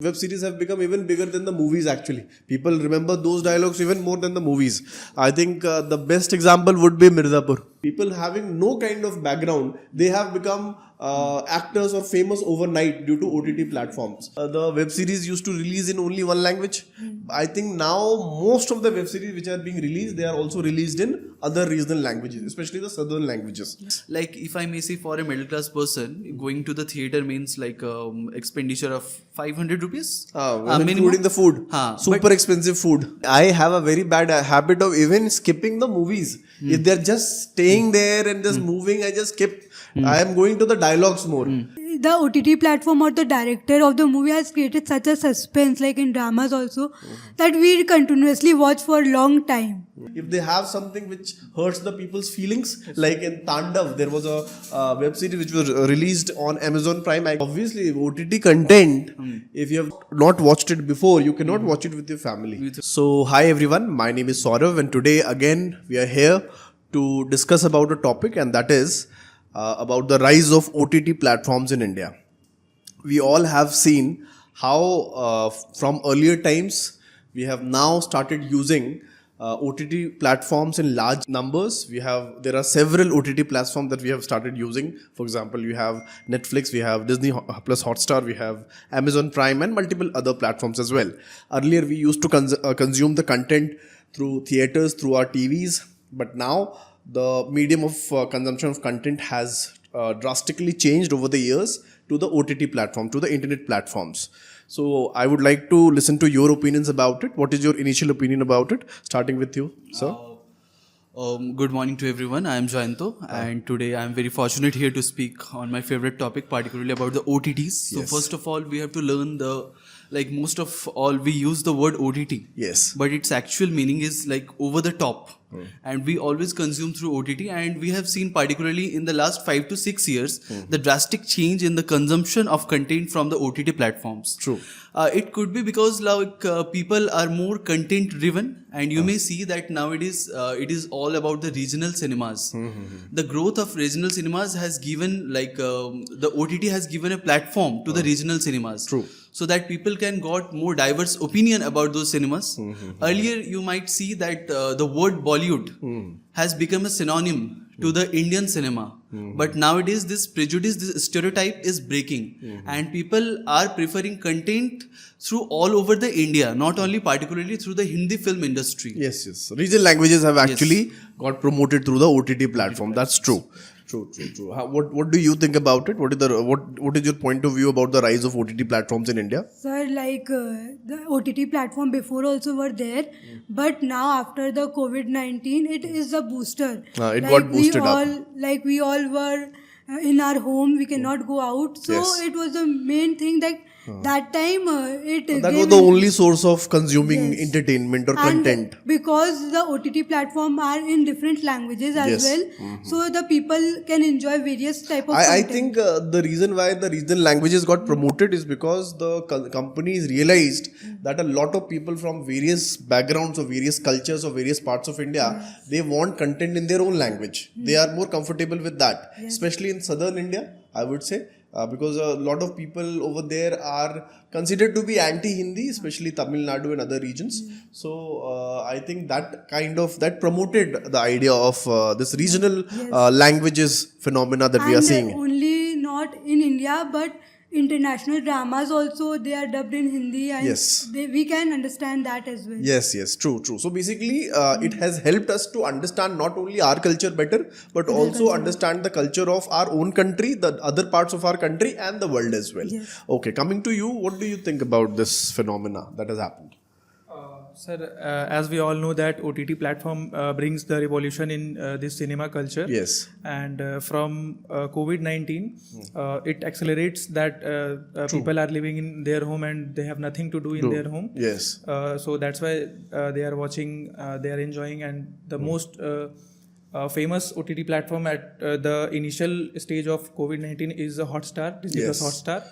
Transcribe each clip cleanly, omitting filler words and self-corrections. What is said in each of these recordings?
Web series have become even bigger than the movies actually. People remember those dialogues even more than the movies. I think the best example would be Mirzapur. People having no kind of background, they have become actors or famous overnight due to OTT platforms. The web series used to release in only one language. I think now most of the web series which are being released, they are also released in other regional languages, especially the southern languages. Like if I may say, for a middle class person, going to the theater means like expenditure of 500 rupees. Including the food. Super expensive food. I have a very bad habit of even skipping the movies. If they're just staying there and just moving, I just skip. I am going to the dialogues more. The OTT platform or the director of the movie has created such a suspense, like in dramas also, that we continuously watch for a long time. If they have something which hurts the people's feelings, like in Tandav, there was a web series which was released on Amazon Prime. Obviously, OTT content, if you have not watched it before, you cannot watch it with your family. So, hi everyone, my name is Saurav, and today again we are here to discuss about a topic, and that is about the rise of OTT platforms in India. We all have seen how from earlier times we have now started using OTT platforms in large numbers. There are several OTT platforms that we have started using. For example, you have Netflix, we have Disney plus Hotstar, we have Amazon Prime, and multiple other platforms as well. Earlier, we used to consume the content through theaters, through our TVs, but now the medium of consumption of content has drastically changed over the years to the OTT platform, to the internet platforms. So I would like to listen to your opinions about it. What is your initial opinion about it? Starting with you, sir. Good morning to everyone. I am Jayanto, and today I am very fortunate here to speak on my favorite topic, particularly about the OTTs. So first of all, we have to learn most of all we use the word OTT. Yes. But its actual meaning is like over the top. And we always consume through OTT, and we have seen particularly in the last 5 to 6 years the drastic change in the consumption of content from the OTT platforms. True. It could be because people are more content driven, and you may see that nowadays it is all about the regional cinemas. The growth of regional cinemas has given the OTT has given a platform to the regional cinemas. True. So that people can got more diverse opinion about those cinemas. Earlier, you might see that the word Bollywood has become a synonym to the Indian cinema. But nowadays, this prejudice, this stereotype is breaking, and people are preferring content through all over the India, not only particularly through the Hindi film industry. Yes. Regional languages have actually got promoted through the OTT platform. That's true. True. What do you think about it? What is your point of view about the rise of OTT platforms in India? Sir, the OTT platform before also were there, but now after the COVID-19, it is a booster. It got boosted up. We all were in our home, we cannot go out. So it was the main thing that that time that was the only source of consuming entertainment or content. Because the OTT platform are in different languages as well, so the people can enjoy various type of I content. think the reason why the regional languages got promoted is because the companies realized that a lot of people from various backgrounds or various cultures or various parts of India, they want content in their own language. They are more comfortable with that, especially in southern India, I would say. Because a lot of people over there are considered to be anti-Hindi, especially Tamil Nadu and other regions. So I think that promoted the idea of this regional languages phenomena that we are seeing. Only not in India, but international dramas also, they are dubbed in Hindi, and we can understand that as well. Yes, true. So basically, it has helped us to understand not only our culture better, but also understand the culture of our own country, the other parts of our country, and the world as well. Okay, coming to you, what do you think about this phenomena that has happened? Sir, as we all know that OTT platform brings the revolution in this cinema culture. Yes. And from COVID-19, it accelerates that people are living in their home and they have nothing to do in their home. Yes. So that's why they are watching, they are enjoying, and the most famous OTT platform at the initial stage of COVID-19 is Hotstar, Disney plus Hotstar.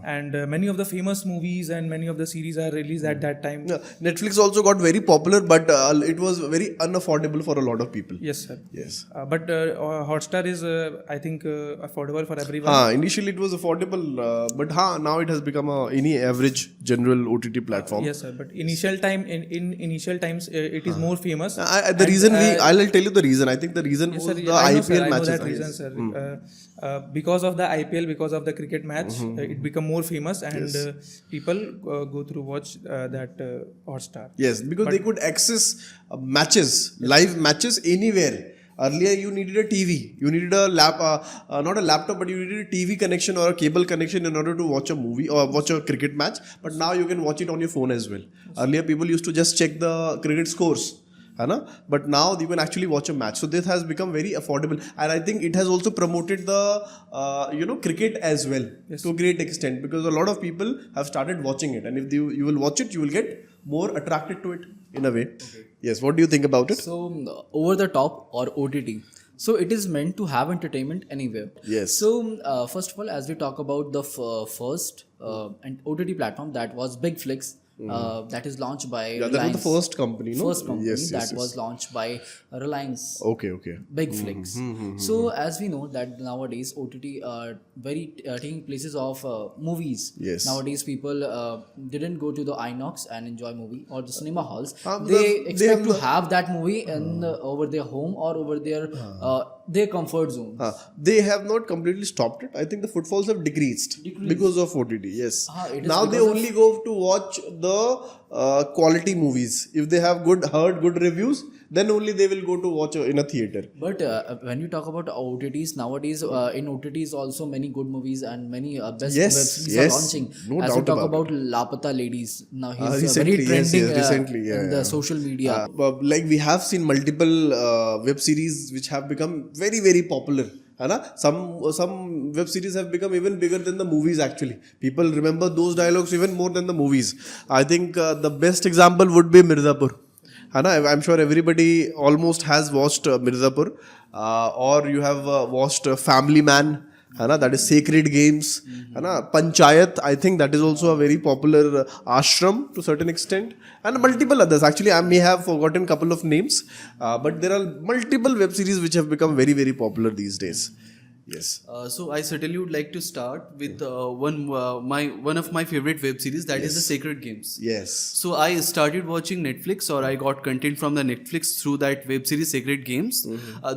and many of the famous movies and many of the series are released at that time. Yeah, Netflix also got very popular, but it was very unaffordable for a lot of people. Yes, sir. Yes. But Hotstar is, I think, affordable for everyone. Initially it was affordable, but now it has become any average general OTT platform. Yes, sir. But initial time, in initial times, it is more famous. The reason I'll tell you the reason. I think the reason Yes, was sir. the I know, IPL sir. I know matches. that reason, sir. Because of the IPL, because of the cricket match, it become more famous, and people go through watch that Hotstar. Yes, because they could access matches, live matches anywhere. Earlier, you needed a TV. You needed a not a laptop, but you needed a TV connection or a cable connection in order to watch a movie or watch a cricket match. But now you can watch it on your phone as well. Earlier, people used to just check the cricket scores. But now you can actually watch a match. So this has become very affordable, and I think it has also promoted the cricket as well to a great extent, because a lot of people have started watching it, and if you will watch it, you will get more attracted to it in a way. Yes, what do you think about it? So, over the top or OTT. So, it is meant to have entertainment anywhere. Yes. So, first of all, as we talk about the first and OTT platform, that was Big Flix. That is launched by That Reliance. was the first company, no? First company Yes, that yes. was launched by Reliance. Okay. Big Flix. So as we know that nowadays OTT are very taking places of movies. Yes. Nowadays people didn't go to the INOX and enjoy movie or the cinema halls. They They expect have to have that movie in over their home or over their comfort zones. They have not completely stopped it. I think the footfalls have decreased. Because of OTT. Yes. It is Now they because only go to watch the quality movies. If they have heard good reviews, then only they will go to watch in a theater. But when you talk about OTTs nowadays, in OTTs also many good movies and many best Yes, web series yes. are launching. No As we doubt talk about about Lapata Ladies, now he's Recently, very yes, trending recently, in the social media. Like we have seen multiple web series which have become very, very popular. Some web series have become even bigger than the movies actually. People remember those dialogues even more than the movies. I think the best example would be Mirzapur. I'm sure everybody almost has watched Mirzapur, or you have watched Family Man. That is Sacred Games. Panchayat, I think that is also a very popular ashram to a certain extent, and multiple others. Actually, I may have forgotten a couple of names, but there are multiple web series which have become very, very popular these days. Yes. So I certainly would like to start with one of my favorite web series, that is the Sacred Games. Yes. So I started watching Netflix, or I got content from the Netflix through that web series Sacred Games.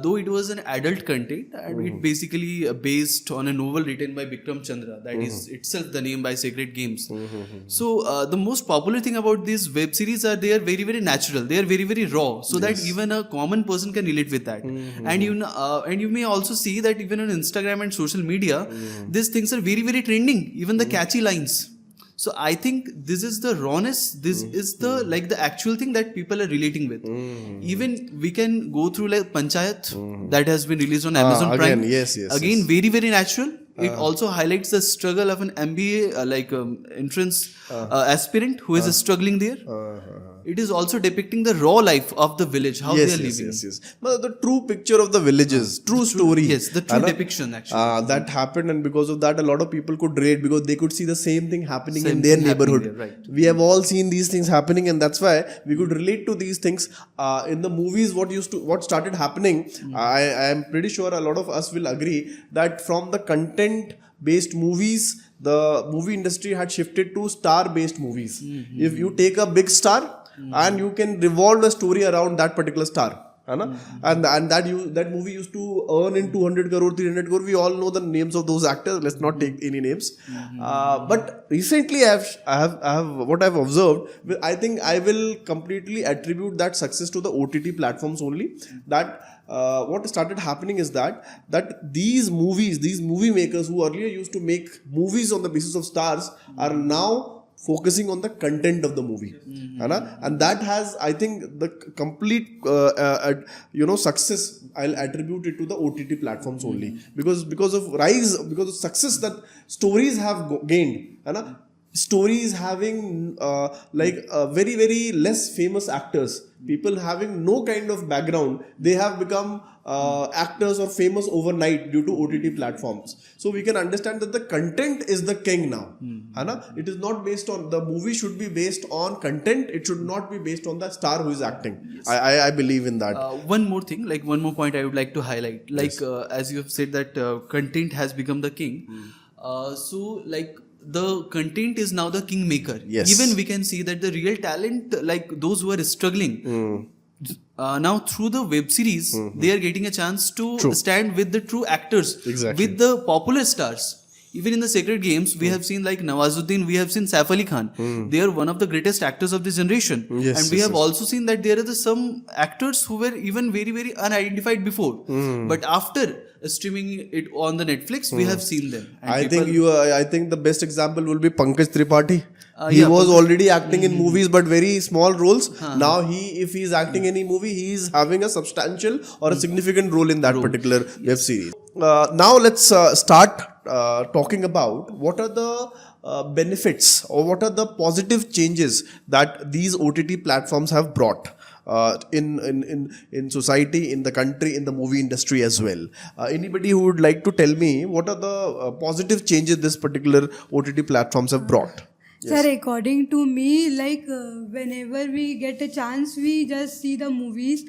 Though it was an adult content, and it basically based on a novel written by Bikram Chandra, that is itself the name by Sacred Games. So the most popular thing about these web series are they are very, very natural. They are very, very raw, so that even a common person can relate with that. And you may also see that even on Instagram and social media, these things are very, very trending. Even the catchy lines. So I think this is the rawness. This is the the actual thing that people are relating with. Even we can go through like Panchayat that has been released on Amazon again, Prime. yes. Again, very, very natural. It also highlights the struggle of an MBA entrance aspirant who is struggling there. It is also depicting the raw life of the village, how they are living. Yes. But the true picture of the villages, true story. Yes, the true depiction actually. That happened, and because of that, a lot of people could relate because they could see the same thing happening Same in their thing happening neighborhood. there, right. We have all seen these things happening, and that's why we could relate to these things. In the movies, what started happening, I am pretty sure a lot of us will agree that from the content-based movies, the movie industry had shifted to star-based movies. If you take a big star and you can revolve the story around that particular star. And that movie used to earn in 200 crore, 300 crore. We all know the names of those actors. Let's not take any names. But recently, I have what I've observed. I think I will completely attribute that success to the OTT platforms only. That what started happening is that these movie makers who earlier used to make movies on the basis of stars are now focusing on the content of the movie, and that has, I think, the complete success I'll attribute it to the OTT platforms only, because of success that stories have gained, stories having very very less famous actors, people having no kind of background, they have become actors or famous overnight due to OTT platforms. So we can understand that the content is the king now. है ना? It is not based on, the movie should be based on content, it should not be based on the star who is acting. I believe in that. One more thing, like one more point I would like to highlight. Like as you have said that content has become the king. So like the content is now the kingmaker. Yes. Even we can see that the real talent, like those who are struggling, now through the web series, they are getting a chance to stand with the true actors, Exactly. with the popular stars. Even in the Sacred Games, we have seen like Nawazuddin, we have seen Saif Ali Khan. They are one of the greatest actors of this generation. Yes, And we yes, have also seen that there are some actors who were even very, very unidentified before. But after streaming it on the Netflix, we have seen them. And I think the best example will be Pankaj Tripathi. He yeah, was already acting in movies but very small roles. Now if he is acting any movie, he is having a substantial or a significant role in that particular web series. Now let's start talking about what are the benefits or what are the positive changes that these OTT platforms have brought in society, in the country, in the movie industry as well. Anybody who would like to tell me what are the positive changes this particular OTT platforms have brought? Sir, according to me, like whenever we get a chance, we just see the movies.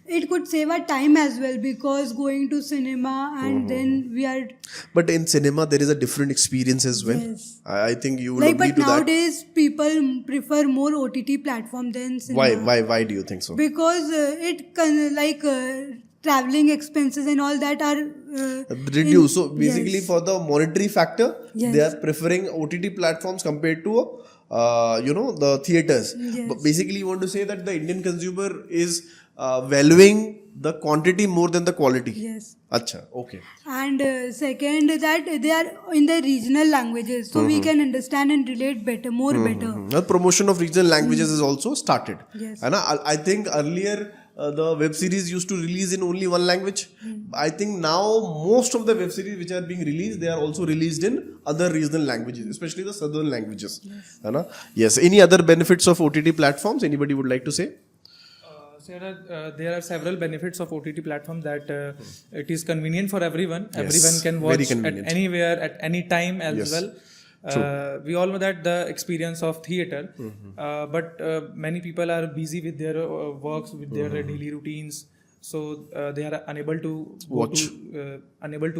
It could save our time as well, because going to cinema and then we are But in cinema, there is a different experience as well. Yes. I think you will like. agree But to that. nowadays, people prefer more OTT platform than cinema. Why do you think so? Because it can traveling expenses and all that are Reduce. So basically, yes. for the monetary factor, Yes. they are preferring OTT platforms compared to the theaters. Yes. But basically, you want to say that the Indian consumer is valuing the quantity more than the quality. Yes. Acha, okay. And second, that they are in the regional languages, so we can understand and relate better, more better. The promotion of regional languages is also started. Yes. And I think earlier the web series used to release in only one language. I think now most of the web series which are being released, they are also released in other regional languages, especially the southern languages. Yes. Yes. Any other benefits of OTT platforms? Anybody would like to say? There are several benefits of OTT platform, that it is convenient for everyone. Yes, Everyone can very watch convenient. at anywhere, at any time as Yes. well. We all know that the experience of theater, but many people are busy with their works, with their daily routines. So they are unable to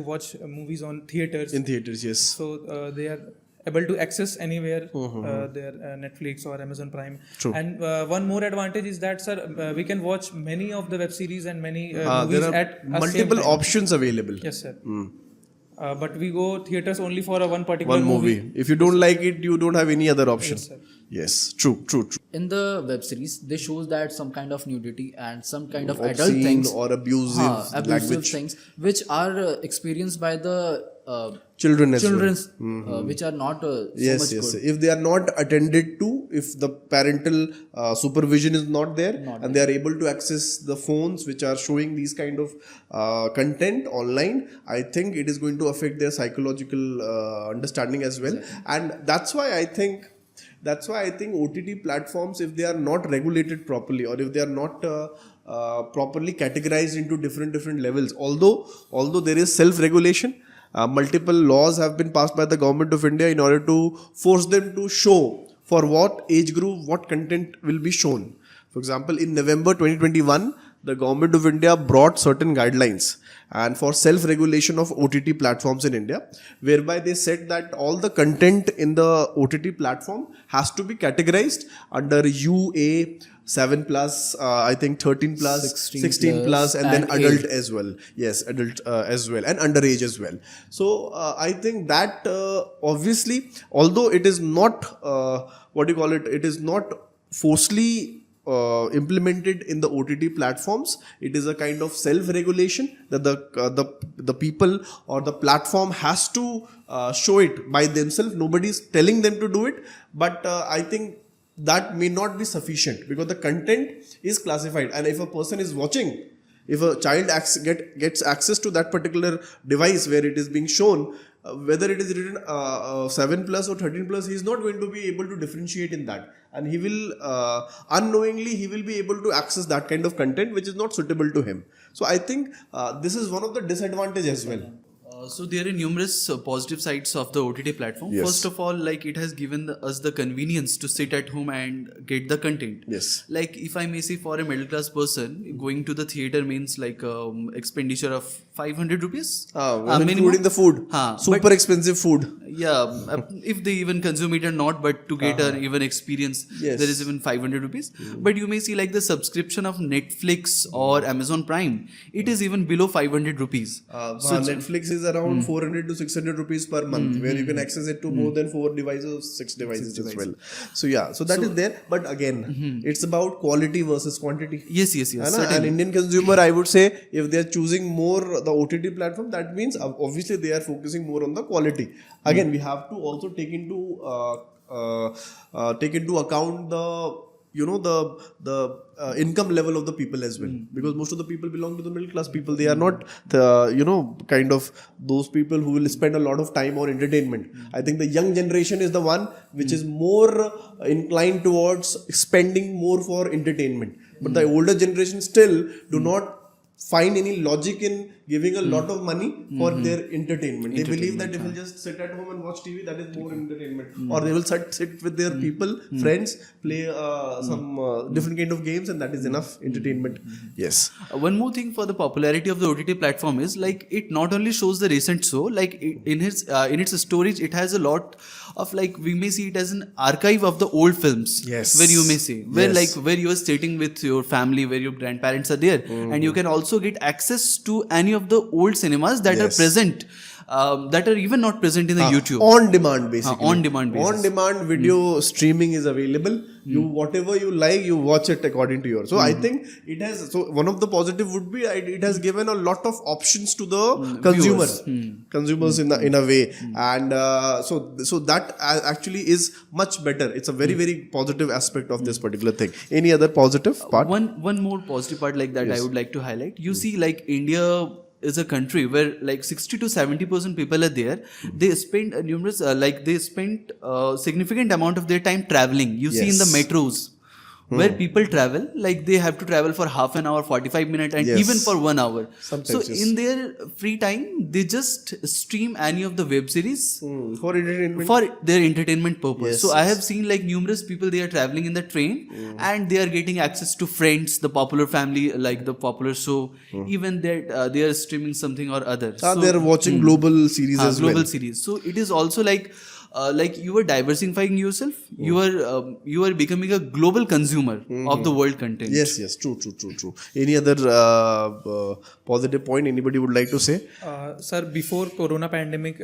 watch movies on theaters. In theaters, yes. So they are able to access anywhere their Netflix or Amazon Prime. True. And one more advantage is that, sir, we can watch many of the web series and many movies There are at a multiple same time. options available. Yes, sir. But we go theaters only for one particular One movie. If you don't like it, you don't have any other option. Yes, sir. Yes, true. In the web series, they shows that some kind of nudity and some kind of adult Obscene things, or abusive language. things, which are experienced by the Children as well. children's, which are not so Yes, much yes. good. If they are not attended to, if the parental supervision is not there, and they are able to access the phones which are showing these kind of content online, I think it is going to affect their psychological understanding as well. And that's why I think OTT platforms, if they are not regulated properly, or if they are not properly categorized into different levels, although there is self-regulation, multiple laws have been passed by the government of India in order to force them to show for what age group what content will be shown. For example, in November 2021, the government of India brought certain guidelines and for self-regulation of OTT platforms in India, whereby they said that all the content in the OTT platform has to be categorized under UA 7 plus, I think 13 plus, 16 plus, and then and adult age. as well. Yes, adult as well, and underage as well. So I think that obviously, although it is not it is not forcefully implemented in the OTT platforms, it is a kind of self-regulation that the people or the platform has to show it by themselves. Nobody is telling them to do it, but I think that may not be sufficient because the content is classified, and if a person is watching, if a child gets access to that particular device where it is being shown, whether it is written 7 plus or 13 plus, he's not going to be able to differentiate in that, and he will unknowingly he will be able to access that kind of content which is not suitable to him. So I think this is one of the disadvantage as well. So there are numerous positive sides of the OTT platform. Yes. First of all, like it has given us the convenience to sit at home and get the content. Yes. Like if I may say, for a middle class person, going to the theater means like expenditure of 500 rupees. Including minimum. the food, super But- expensive food. Yeah, if they even consume it or not, but to get an even experience, Yes. there is even 500 rupees. But you may see like the subscription of Netflix or Amazon Prime, it is even below 500 rupees. Netflix is around 400 to 600 rupees per month, where you can access it to more than 4 devices, 6 devices as well. So yeah, so that is there. But again, it's about quality versus quantity. Yes. है ना? An Certainly. Indian consumer, I would say, if they are choosing more the OTT platform, that means obviously they are focusing more on the quality. Again, we have to also take into account the income level of the people as well, because most of the people belong to the middle class people. They are not kind of those people who will spend a lot of time on entertainment. I think the young generation is the one which is more inclined towards spending more for entertainment, but the older generation still do not find any logic in giving a lot of money for their entertainment. They believe that if you just sit at home and watch TV, that is more entertainment. Or they will sit with their people, friends, play some different kind of games, and that is enough entertainment. Yes. One more thing for the popularity of the OTT platform is like it not only shows the recent show, like in its storage, it has a lot of, like, we may see it as an archive of the old films. Yes. Where you may say where Yes. like where you are sitting with your family, where your grandparents are there, and you can also get access to any of the old cinemas that are Yes. present, that are even not present in the YouTube. On demand, basically. On demand basis. On demand video streaming is available. You whatever you like, you watch it according to your. So I think it has. So one of the positive would be it has given a lot of options to the consumers in a way, and so that actually is much better. It's a very positive aspect of this particular thing. Any other positive part? One more positive part like that I would like to highlight. You see, like India is a country where like 60 to 70% people are there. They spend significant amount of their time traveling. You see in the Yes. metros where people travel, like they have to travel for half an hour, 45 minutes, and Yes. even for 1 hour. Sometimes, So yes. in their free time, they just stream any of the web series For entertainment. for their entertainment purpose. Yes, So I have seen like numerous people, they are traveling in the train and they are getting access to Friends, the popular family, like the popular show. Even that they are streaming something or other. They are watching global series as global well. series. So it is also like you are diversifying yourself. You are becoming a global consumer of the world content. Yes, true. Any other positive point anybody would like to say? Sir, before corona pandemic,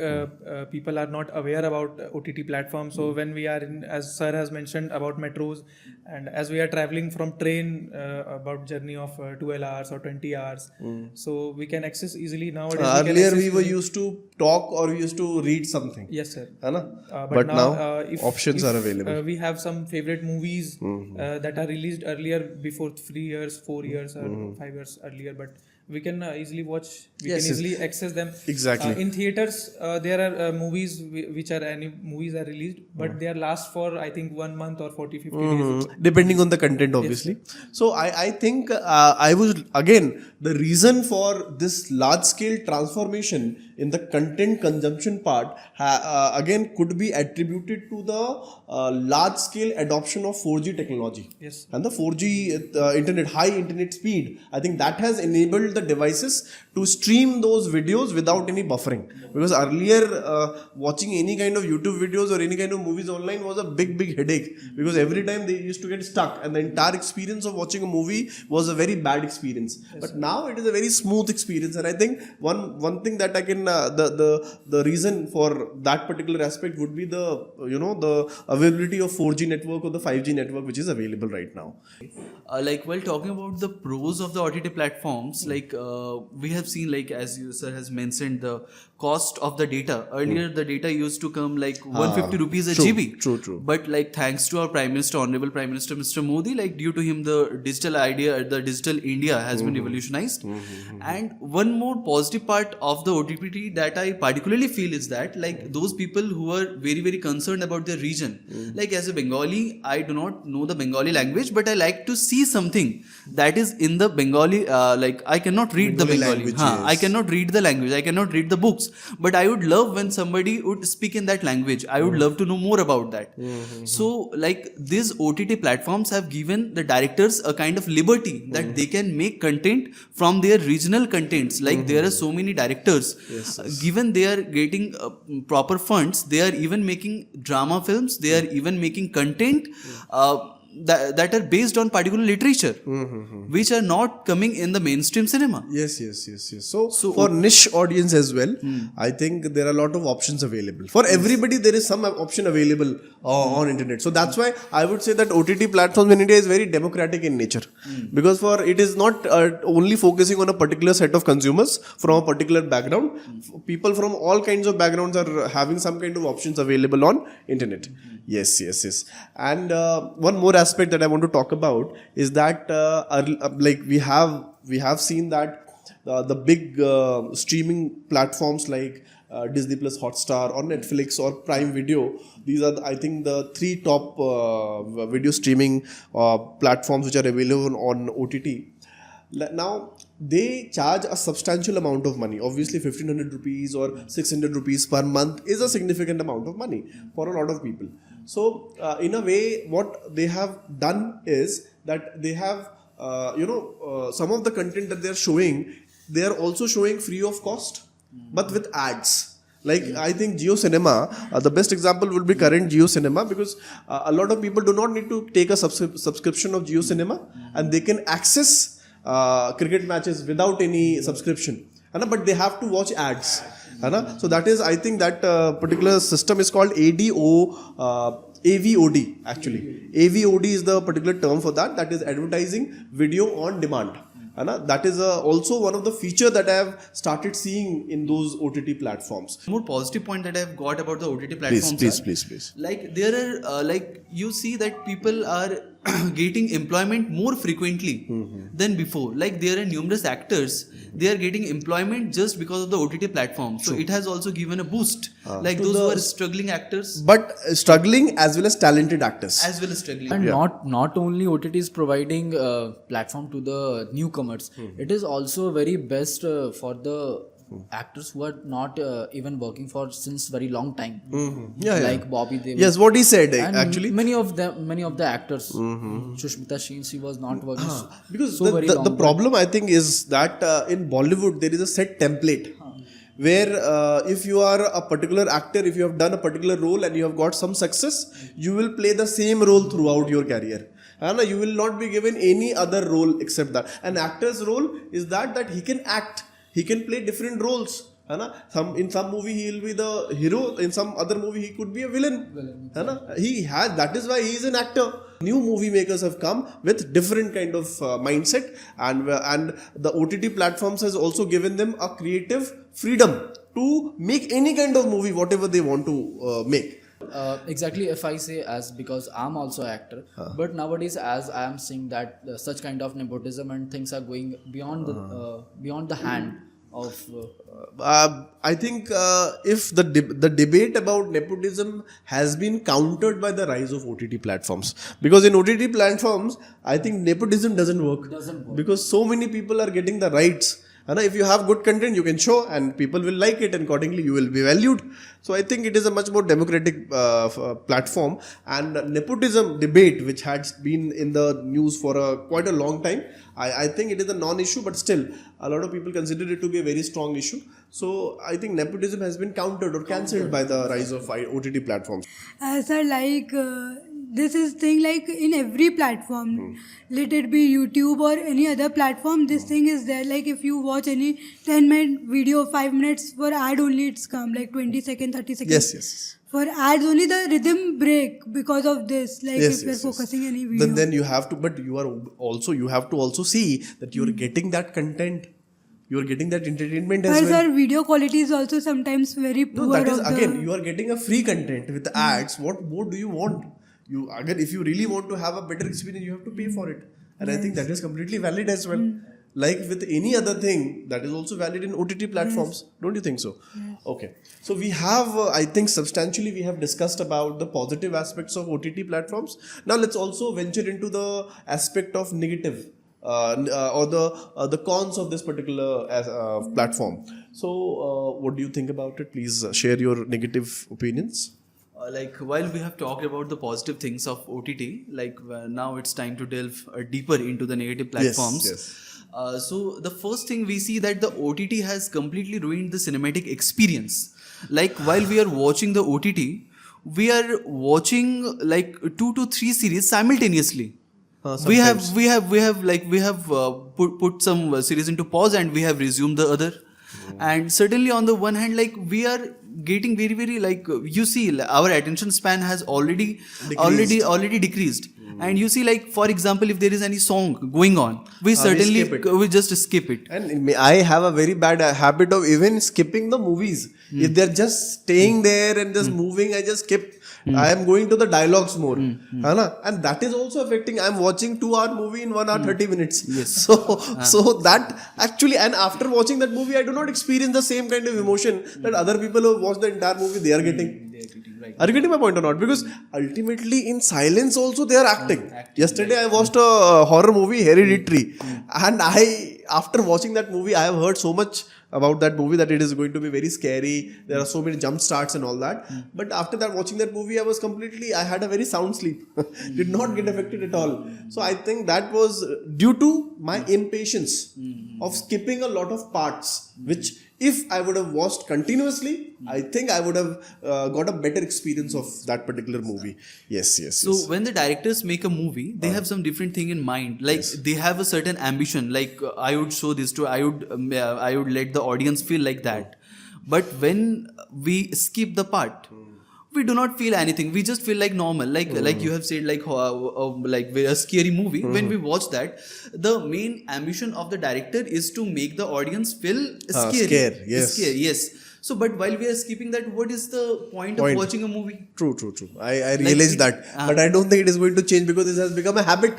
people are not aware about OTT platforms. So when we are in, as sir has mentioned about metros, and as we are traveling from train, about journey of 12 hours or 20 hours, so we can access easily nowadays. we can Earlier access we were easily- used to talk or we used to read something. Yes, sir. है ना? But now if options are available. we have some favorite movies that are released earlier, before 3 years, 4 years, or 5 years earlier, but we can easily watch. We Yes, can yes. easily access them. Exactly. In theaters, there are movies which are any movies are released, but they are last for I think 1 month or 40-50 days. Depending on the content, obviously. So I think I was again the reason for this large scale transformation in the content consumption part again could be attributed to the large scale adoption of 4G technology. Yes. And the 4G internet, high internet speed, I think that has enabled the devices to stream those videos without any buffering. Because earlier watching any kind of YouTube videos or any kind of movies online was a big headache, because every time they used to get stuck and the entire experience of watching a movie was a very bad experience. But now it is a very smooth experience, and I think one thing that I can the reason for that particular aspect would be the the availability of 4G network or the 5G network which is available right now. Like while talking about the pros of the OTT platforms, like we have seen, like as you sir has mentioned, the cost of the data. Earlier, the data used to come like 150 rupees a true, GB. true. But like thanks to our Prime Minister, Honorable Prime Minister Mr. Modi, like due to him, the digital India has been revolutionized. And one more positive part of the OTT that I particularly feel is that like those people who are very, very concerned about their region. Like as a Bengali, I do not know the Bengali language, but I like to see something that is in the Bengali. Like I cannot read the Bengali. language, I yes. cannot read the language. I cannot read the books. But I would love when somebody would speak in that language. I would love to know more about that. So like these OTT platforms have given the directors a kind of liberty that they can make content from their regional contents. Like there are so many directors. Given they are getting proper funds, they are even making drama films. They are even making content. That are based on particular literature, which are not coming in the mainstream cinema. Yes. So for niche audience as well, I think there are a lot of options available. For everybody, there is some option available on internet. So that's why I would say that OTT platforms in India is very democratic in nature, because for it is not only focusing on a particular set of consumers from a particular background. People from all kinds of backgrounds are having some kind of options available on internet. Yes. And one more aspect that I want to talk about is that like we have seen that the big streaming platforms like Disney Plus, Hotstar, or Netflix, or Prime Video. These are, I think, the three top video streaming platforms which are available on OTT. Now, they charge a substantial amount of money. Obviously, 1500 rupees or 600 rupees per month is a significant amount of money for a lot of people. So, in a way, what they have done is that they have, some of the content that they are showing, they are also showing free of cost, but with ads. Like I think Jio Cinema, the best example would be current Jio Cinema, because a lot of people do not need to take a subscription of Jio Cinema, and they can access cricket matches without any subscription, but they have to watch ads. So that is, I think, that particular system is called AVOD actually. AVOD is the particular term for that. That is advertising video on demand. That is also one of the feature that I have started seeing in those OTT platforms. More positive point that I've got about the OTT platforms. Please. Like there are like you see that people are getting employment more frequently than before. Like there are numerous actors, they are getting employment just because of the OTT platform. So it has also given a boost. Like those who are struggling actors, But struggling as well as talented actors. as well as struggling. And not only OTT is providing platform to the newcomers, it is also very best for the actors who are not even working for since very long time. Like Bobby Deol. Yes, what he said And actually. many of the actors, Shushmita Sheen, she was not working Because so very long the time. problem I think is that in Bollywood there is a set template where if you are a particular actor, if you have done a particular role and you have got some success, you will play the same role throughout your career. You will not be given any other role except that. An actor's role is that he can act, he can play different roles. In some movie he will be the hero, in some other movie he could be a villain. That is why he is an actor. New movie makers have come with different kind of mindset, and the OTT platforms has also given them a creative freedom to make any kind of movie whatever they want to make. Exactly, if I say, as because I'm also an actor, but nowadays as I am seeing that such kind of nepotism and things are going beyond the hand of I think if the debate about nepotism has been countered by the rise of OTT platforms, because in OTT platforms I think nepotism doesn't work because so many people are getting the rights. If you have good content, you can show and people will like it, and accordingly you will be valued. So I think it is a much more democratic platform, and nepotism debate, which had been in the news for quite a long time, I think it is a non-issue, but still a lot of people consider it to be a very strong issue. So I think nepotism has been countered or cancelled by the rise of OTT platforms. Sir, like this is thing like in every platform, let it be YouTube or any other platform, this thing is there. Like if you watch any 10-minute video, 5 minutes for ad only it's come, like 20 seconds, 30 seconds. Yes. For ads only the rhythm break because of this. Like if you're focusing any video. Then you have to, but you have to also see that you're getting that content. You are getting that entertainment as Plus, well. our video quality is also sometimes very poor. No, that is of the- again, you are getting a free content with ads. What more do you want? You again, if you really want to have a better experience, you have to pay for it. And I think that is completely valid as well. Like with any other thing, that is also valid in OTT platforms. Don't you think so? Okay. So we have, I think substantially we have discussed about the positive aspects of OTT platforms. Now let's also venture into the aspect of negative or the cons of this particular platform. So what do you think about it? Please share your negative opinions. Like while we have talked about the positive things of OTT, like now it's time to delve deeper into the negative platforms. Yes. So the first thing we see that the OTT has completely ruined the cinematic experience. Like while we are watching the OTT, we are watching like 2 to 3 series simultaneously. We have put some series into pause and we have resumed the other. And certainly on the one hand, like we are getting very very like you see our attention span has already decreased. And you see, like for example, if there is any song going on, we certainly skip it. we just skip it. And I have a very bad habit of even skipping the movies. If they're just staying there and just moving, I just skip. I am going to the dialogues more. है ना? And that is also affecting. I am watching 2-hour movie in 1 hour 30 minutes. Yes. So that actually, and after watching that movie, I do not experience the same kind of emotion that other people who watch the entire movie they are getting. Are you getting my point or not? Because ultimately in silence also they are acting. Yesterday I watched a horror movie, Hereditary, and after watching that movie I have heard so much about that movie that it is going to be very scary. There are so many jump starts and all that. But after that, watching that movie, I had a very sound sleep. Did not get affected at all. So I think that was due to my impatience of skipping a lot of parts, which if I would have watched continuously, I think I would have got a better experience of that particular movie. Yes. So when the directors make a movie, they have some different thing in mind. Like they have a certain ambition. Like I would show this to, I would let the audience feel like that. But when we skip the part, we do not feel anything. We just feel like normal. Like you have said, like a scary movie. When we watch that, the main ambition of the director is to make the audience feel scary. Scare, yes. So, but while we are skipping that, what is the point of watching a movie? True. I realize that. But I don't think it is going to change because this has become a habit.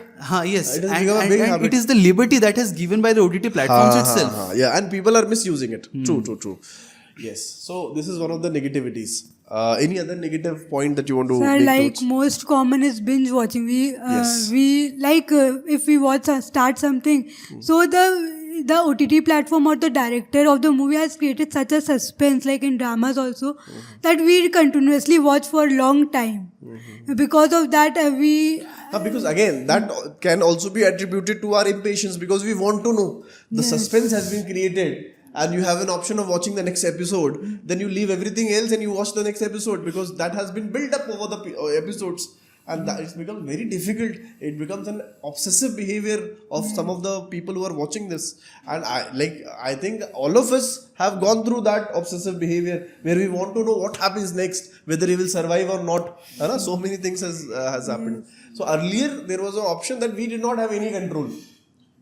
Yes. It has become a big habit. It is the liberty that has given by the OTT platforms itself. Yeah, and people are misusing it. True. Yes. So this is one of the negativities. Any other negative point that you want to Sir, make like notes? most common is binge watching. We like if we start something, so the OTT platform or the director of the movie has created such a suspense, like in dramas also, that we continuously watch for a long time. Because of that, Because again, that can also be attributed to our impatience because we want to know. The suspense has been created. And you have an option of watching the next episode, then you leave everything else and you watch the next episode because that has been built up over the episodes, and that it's become very difficult. It becomes an obsessive behavior of some of the people who are watching this, and I think all of us have gone through that obsessive behavior where we want to know what happens next, whether he will survive or not. So many things has happened. So earlier there was an option that we did not have any control.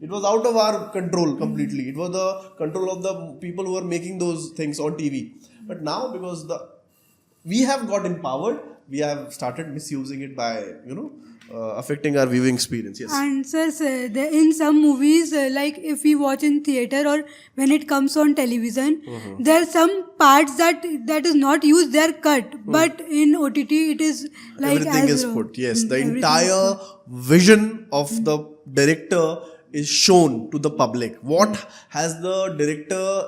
It was out of our control completely. It was the control of the people who were making those things on TV. But now, because we have got empowered, we have started misusing it by, affecting our viewing experience. Yes. and sir, in some movies, like if we watch in theater or when it comes on television, there are some parts that is not used, they are cut. But in OTT, it is like Everything is put. Yes, the entire vision of the director is shown to the public. What has the director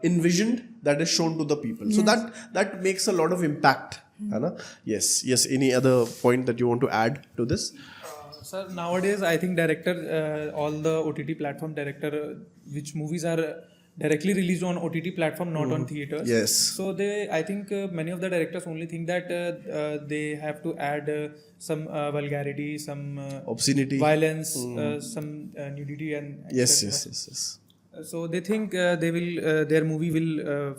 envisioned, that is shown to the people. So that makes a lot of impact. Yes. Any other point that you want to add to this? Sir, nowadays I think all the OTT platform which movies are directly released on OTT platform, not on theaters. Yes. So I think many of the directors only think that they have to add some vulgarity, some obscenity, violence, some nudity, and yes. So they think they will their movie will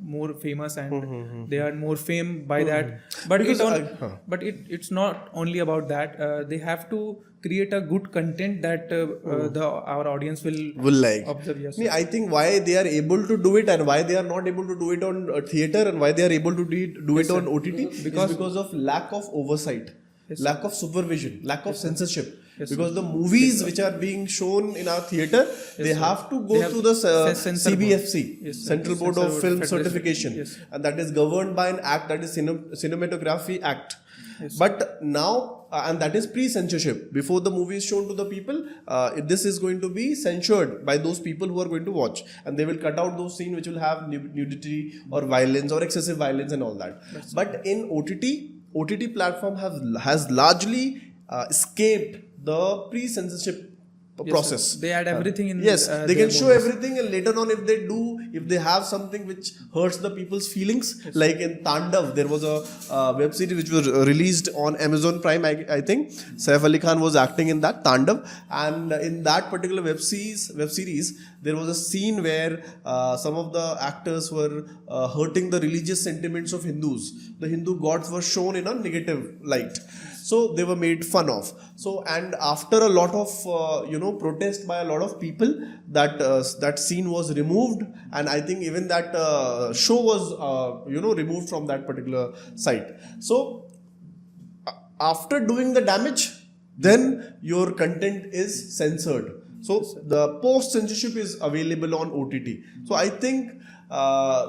more famous and they earn more fame by that. But it's not only about that. They have to create a good content that our audience will like observe. Yes. I think why they are able to do it and why they are not able to do it on theater and why they are able to do it on OTT because of lack of oversight, lack of supervision, lack of censorship. Because the movies which are being shown in our theater, they have to go through the CBFC, Central Board of Film Certification, and that is governed by an act, that is Cinematography Act. But now, and that is pre-censorship. Before the movie is shown to the people, this is going to be censured by those people who are going to watch, and they will cut out those scenes which will have nudity or violence or excessive violence and all that. But in OTT platform has largely escaped the pre-censorship process. Sir. They add everything in. Yes, they can show movies. everything, and later on, if they have something which hurts the people's feelings, like in Tandav, there was a web series which was released on Amazon Prime. I think Saif Ali Khan was acting in that Tandav, and in that particular web series, there was a scene where some of the actors were hurting the religious sentiments of Hindus. The Hindu gods were shown in a negative light. So they were made fun of. So, and after a lot of protest by a lot of people, that scene was removed, and I think even that show was removed from that particular site. So after doing the damage, then your content is censored. So the post censorship is available on OTT. So I think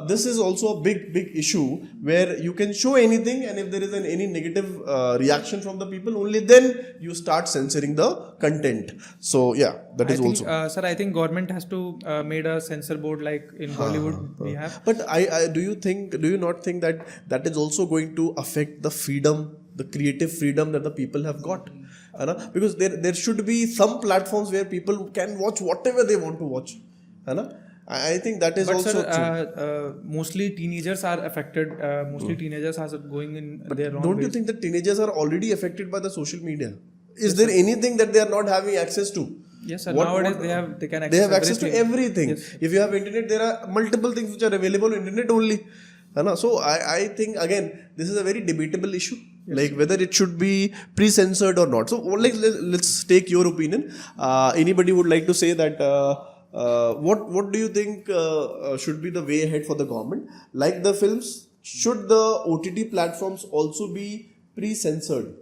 this is also a big issue where you can show anything, and if there is any negative reaction from the people, only then you start censoring the content. So yeah, that is also. Sir, I think government has to made a censor board like in Bollywood we have. But do you not think that is also going to affect the freedom, the creative freedom that the people have got? Because there should be some platforms where people can watch whatever they want to watch. I think that is but also sir, true. Mostly teenagers are affected. Mostly teenagers are going in their wrong Don't ways. you think that teenagers are already affected by the social media? Is there anything that they are not having access to? Yes, sir. Nowadays they can access. They have access to everything. Yes. If you have internet, there are multiple things which are available on internet only. So I think again this is a very debatable issue. Like whether it should be pre-censored or not. So let's take your opinion. Anybody would like to say that what do you think should be the way ahead for the government? Like the films, should the OTT platforms also be pre-censored?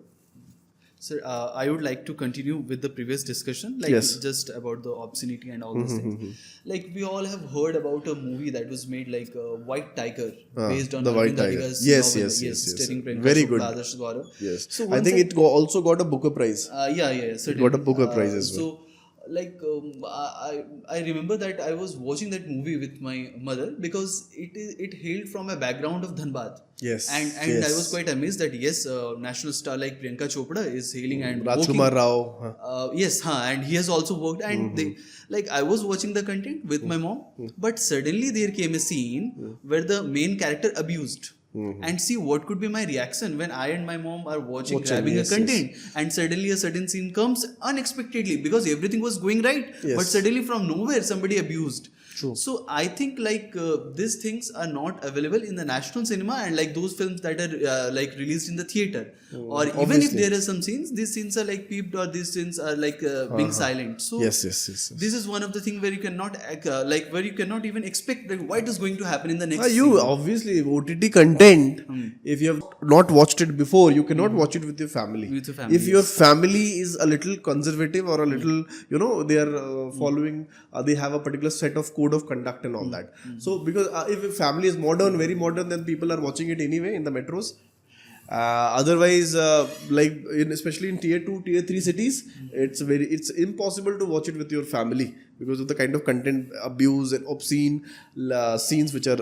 Sir, I would like to continue with the previous discussion, just about the obscenity and all those things. Like we all have heard about a movie that was made like White Tiger, based on the White Tiger. Adhika's Yes, novel. Yes. Starring Priyanka Very Chopra, good. Adarsh Gaurav. Yes. So I think it also got a Booker Prize. Yeah, certainly. It got a Booker Prize as well. So, I remember that I was watching that movie with my mother because it hailed from a background of Dhanbad. Yes. And I was quite amazed that national star like Priyanka Chopra is hailing and Rajkumar Rao. And he has also worked, and I was watching the content with my mom, but suddenly there came a scene where the main character abused. And see what could be my reaction when I and my mom are watching grabbing a content, and suddenly a certain scene comes unexpectedly because everything was going right, but suddenly from nowhere somebody abused. True. So I think these things are not available in the national cinema, and those films that are released in the theater, or even if there are some scenes, these scenes are peeped, or these scenes are being silent. So Yes. this is one of the things where you cannot where you cannot even expect what is going to happen in the next. Obviously OTT content. If you have not watched it before, you cannot watch it with your family. With your family, if your family is a little conservative or a little, they are following, they have a particular set of code of conduct and all that. So because if a family is very modern, then people are watching it anyway in the metros. Otherwise, especially in tier 2, tier 3 cities, it's impossible to watch it with your family because of the kind of content, abuse and obscene scenes which are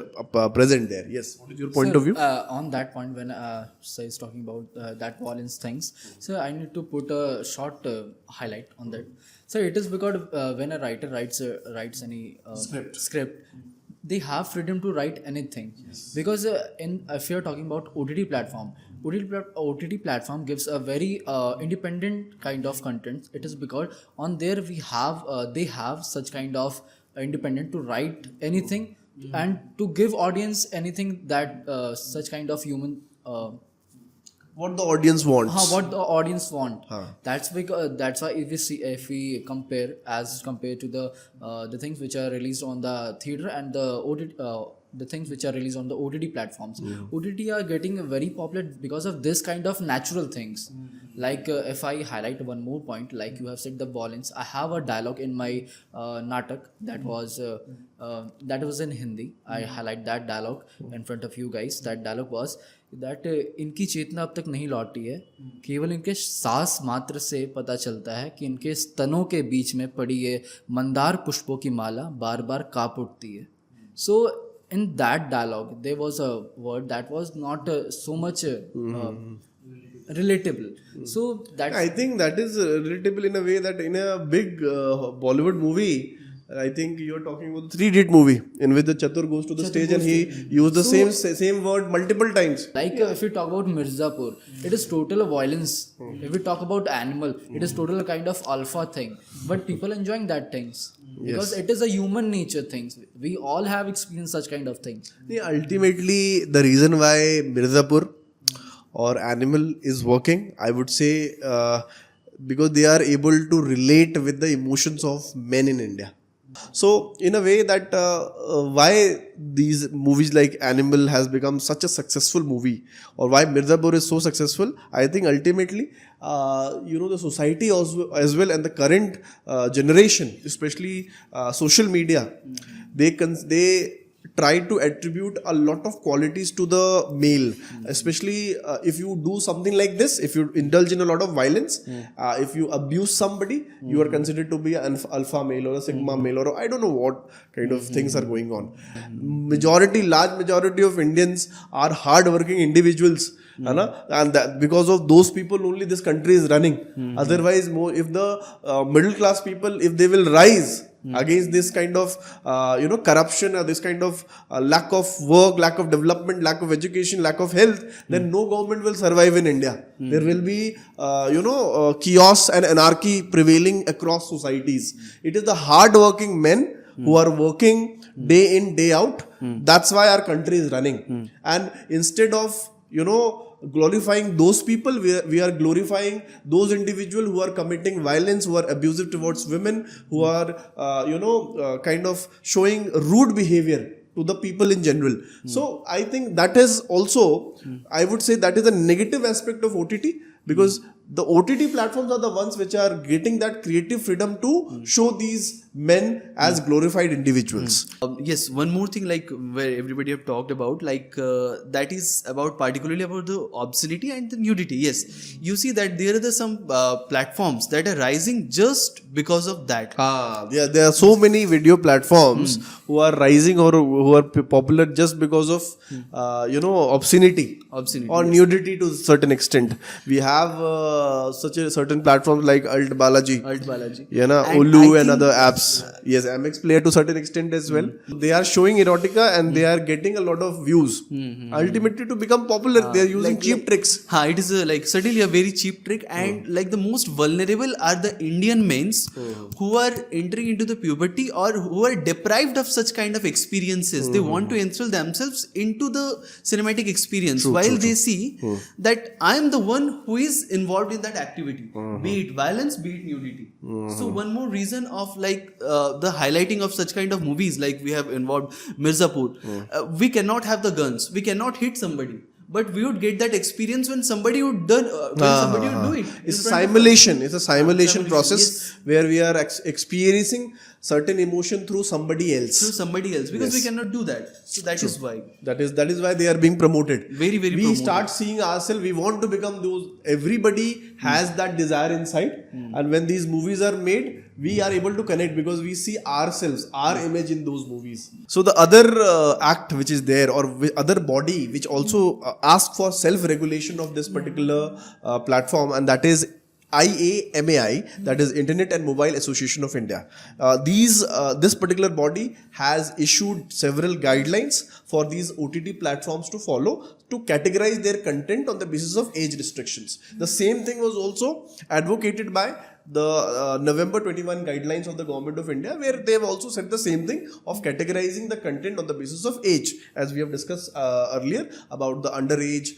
present there. Yes, what is your point of view? On that point, when Sai is talking about that violence things, so I need to put a short highlight on that. So it is because when a writer writes any script, they have freedom to write anything. Because if you're talking about OTT platform, OTT platform gives a very independent kind of content. It is because on there they have such kind of independent to write anything and to give audience anything that such kind of human What the audience wants. what the audience want. That's because that's why if we compare as compared to the things which are released on the theater and the OTT, the things which are released on the OTT platforms. OTT are getting very popular because of this kind of natural things. Like if I highlight one more point, like you have said the violence, I have a dialogue in my natak that was in Hindi. I highlight that dialogue in front of you guys. That dialogue was that इनकी चेतना अब तक नहीं लौटी है, केवल इनके सांस मात्र से पता चलता है कि इनके स्तनों के बीच में पड़ी ये मंदार पुष्पों की माला बार बार कांप उठती है. So in that dialogue there was a word that was not so much relatable. So that's, I think that is relatable in a way that in a big Bollywood movie, I think you're talking about the 3 Idiot movie in which the Chatur goes to the stage and he used the same word multiple times. like if we talk about Mirzapur, it is total violence. If we talk about Animal, it is total a kind of alpha thing, but people enjoying that things because it is a human nature things. We all have experienced such kind of things. Yeah, ultimately, the reason why Mirzapur or Animal is working, I would say, because they are able to relate with the emotions of men in India. So, in a way that why these movies like Animal has become such a successful movie, or why Mirzapur is so successful, I think ultimately, the society as well and the current generation, especially social media, they try to attribute a lot of qualities to the male, especially if you do something like this, if you indulge in a lot of violence, if you abuse somebody, you are considered to be an alpha male or a sigma male, or I don't know what kind of things are going on. Large majority of Indians are hard-working individuals. And that because of those people only this country is running. Otherwise, if the middle class people, if they will rise against this kind of corruption or this kind of lack of work, lack of development, lack of education, lack of health, then no government will survive in India. There will be chaos and anarchy prevailing across societies. It is the hard-working men who are working day in, day out. That's why our country is running. And instead of glorifying those people, we are glorifying those individuals who are committing violence, who are abusive towards women, who are kind of showing rude behavior to the people in general. So I think that is also, I would say that is a negative aspect of OTT, because the OTT platforms are the ones which are getting that creative freedom to show these men as glorified individuals. Yes, one more thing, like where everybody have talked about, like that is about particularly about the obscenity and the nudity. Yes, you see that there are some platforms that are rising just because of that. Yeah, there are so many video platforms who are rising or who are popular just because of obscenity or nudity to a certain extent. We have such a certain platforms like Alt Balaji, Ulu and other apps. Yes, MX Player to certain extent as well. They are showing erotica and they are getting a lot of views. Ultimately, to become popular, they are using cheap tricks. It is certainly a very cheap trick, and like the most vulnerable are the Indian men who are entering into the puberty or who are deprived of such kind of experiences. They want to enthrall themselves into the cinematic experience while they see that I am the one who is involved in that activity, be it violence, be it nudity. So one more reason of like the highlighting of such kind of movies, like we have involved Mirzapur. We cannot have the guns, we cannot hit somebody, but we would get that experience when somebody would do it. It's a simulation. It's a simulation process where we are experiencing certain emotion through somebody else. Because we cannot do that. So that is why. That is why they are being promoted. Very we promoted. Start seeing ourselves. We want to become those. Everybody has that desire inside, and when these movies are made, we are able to connect because we see ourselves, our image in those movies. So the other act which is there, or other body which also asks for self-regulation of this particular platform, and that is IAMAI, that is Internet and Mobile Association of India. This particular body has issued several guidelines for these OTT platforms to follow to categorize their content on the basis of age restrictions. The same thing was also advocated by the November 21 guidelines of the government of India, where they have also said the same thing of categorizing the content on the basis of age, as we have discussed earlier about the underage,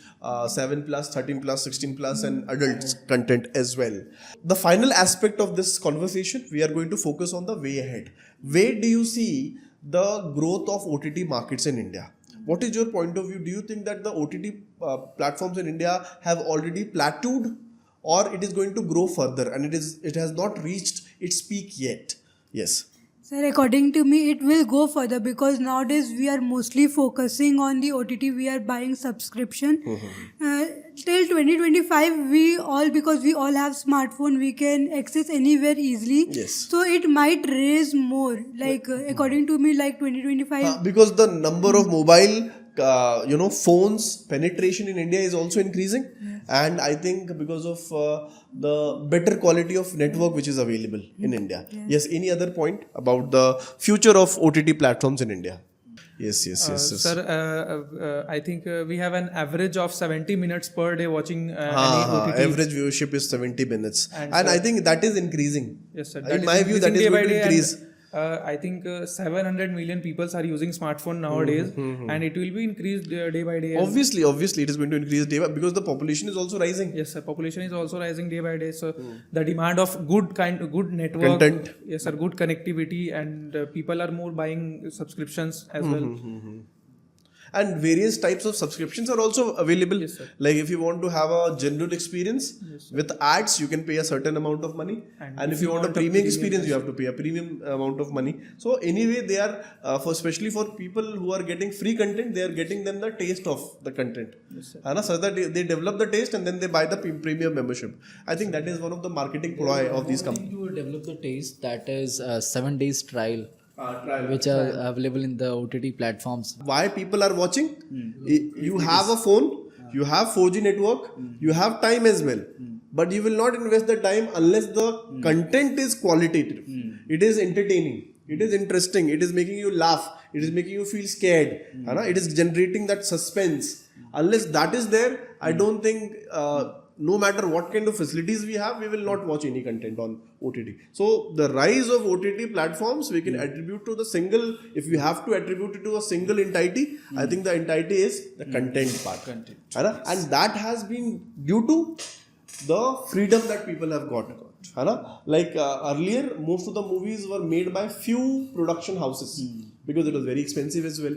7 plus, 13 plus, 16 plus, and adults content as well. The final aspect of this conversation, we are going to focus on the way ahead. Where do you see the growth of OTT markets in India? What is your point of view? Do you think that the OTT platforms in India have already plateaued, or it is going to grow further and it has not reached its peak yet? Yes. Sir, according to me, it will go further because nowadays we are mostly focusing on the OTT. We are buying subscription. Till 2025, because we all have smartphone, we can access anywhere easily. Yes. So it might raise more. Like according to me, like 2025. Because the number of mobile phones penetration in India is also increasing, and I think because of the better quality of network which is available in India. Yes. Any other point about the future of OTT platforms in India? Yes. Sir, I think we have an average of 70 minutes per day watching any OTT. Average viewership is 70 minutes, and I think that is increasing. Yes, sir. In my view, that is going to increase. I think 700 million people are using smartphone nowadays, and it will be increased day by day. Obviously, it is going to increase day by because the population is also rising. Yes, sir. Population is also rising day by day. So the demand of good network, content. Yes, sir. Good connectivity, and people are more buying subscriptions as well. And various types of subscriptions are also available. Yes, sir. Like if you want to have a general experience with ads, you can pay a certain amount of money. And if you want a premium experience, you have to pay a premium amount of money. So anyway, they are especially for people who are getting free content, they are getting them the taste of the content. Yes, sir. So that they develop the taste and then they buy the premium membership. I think that is one of the marketing ploy of these companies. You develop the taste, that is 7 days trial. Which are available in the OTT platforms. Why people are watching? You have a phone, you have 4G network, you have time as well. But you will not invest the time unless the content is qualitative. It is entertaining. It is interesting. It is making you laugh. It is making you feel scared. It is generating that suspense. Unless that is there, I don't think no matter what kind of facilities we have, we will not watch any content on OTT. So the rise of OTT platforms, we can attribute to the single, if we have to attribute it to a single entity, I think the entity is the content part. And that has been due to the freedom that people have got. Like earlier, most of the movies were made by few production houses. Because it was very expensive as well.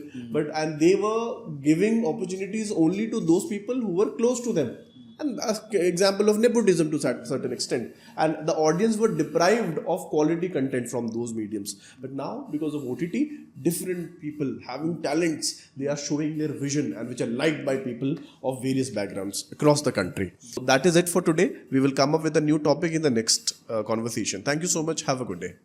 And they were giving opportunities only to those people who were close to them. And an example of nepotism to a certain extent. And the audience were deprived of quality content from those mediums. But now, because of OTT, different people having talents, they are showing their vision and which are liked by people of various backgrounds across the country. So that is it for today. We will come up with a new topic in the next conversation. Thank you so much. Have a good day.